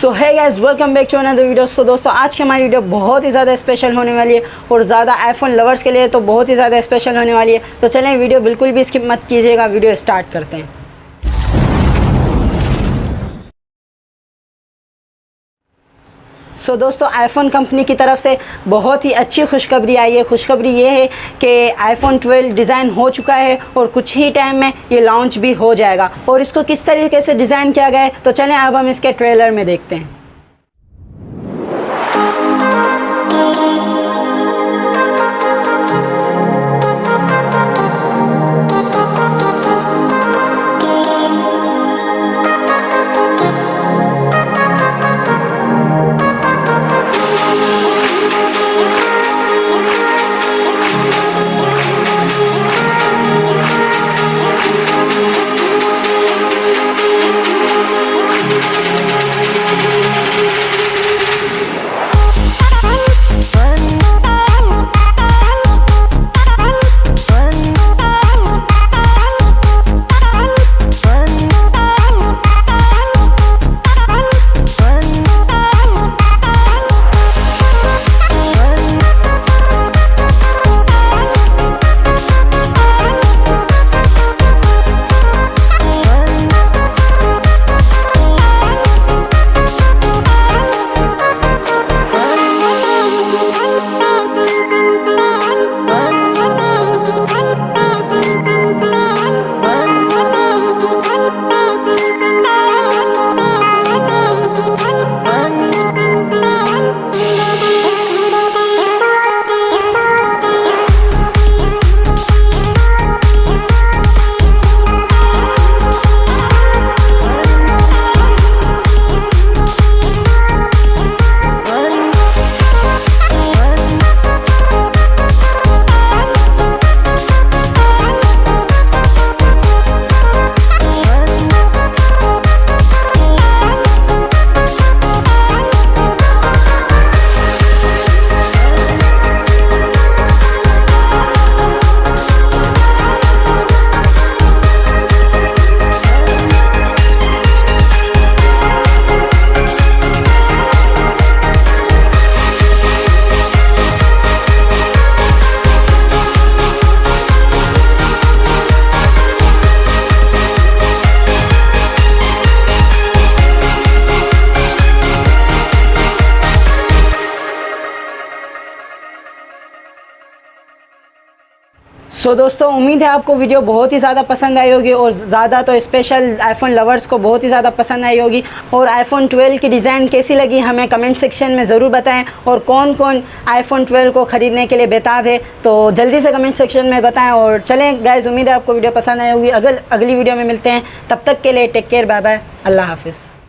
So hi guys, welcome back to another video. So दोस्तों, आज की हमारी वीडियो बहुत ही ज़्यादा स्पेशल होने वाली है और ज़्यादा आईफोन लवर्स के लिए तो बहुत ही ज़्यादा स्पेशल होने वाली है। तो चलें, वीडियो बिल्कुल भी स्किप मत कीजिएगा, वीडियो स्टार्ट करते हैं। सो दोस्तों, आईफोन कंपनी की तरफ से बहुत ही अच्छी खुशखबरी आई है। खुशखबरी ये है कि आईफोन 12 डिज़ाइन हो चुका है और कुछ ही टाइम में ये लॉन्च भी हो जाएगा। और इसको किस तरीके से डिज़ाइन किया गया है तो चलें अब हम इसके ट्रेलर में देखते हैं। सो दोस्तों, उम्मीद है आपको वीडियो बहुत ही ज़्यादा पसंद आई होगी और ज़्यादा तो स्पेशल आईफोन लवर्स को बहुत ही ज़्यादा पसंद आई होगी। और आईफोन 12 की डिज़ाइन कैसी लगी हमें कमेंट सेक्शन में ज़रूर बताएं। और कौन कौन आईफोन 12 को ख़रीदने के लिए बेताब है तो जल्दी से कमेंट सेक्शन में बताएं। और चलें गाइस, उम्मीद है आपको वीडियो पसंद आई होगी। अगली वीडियो में मिलते हैं, तब तक के लिए टेक केयर, बाय बाय, अल्लाह हाफिज़।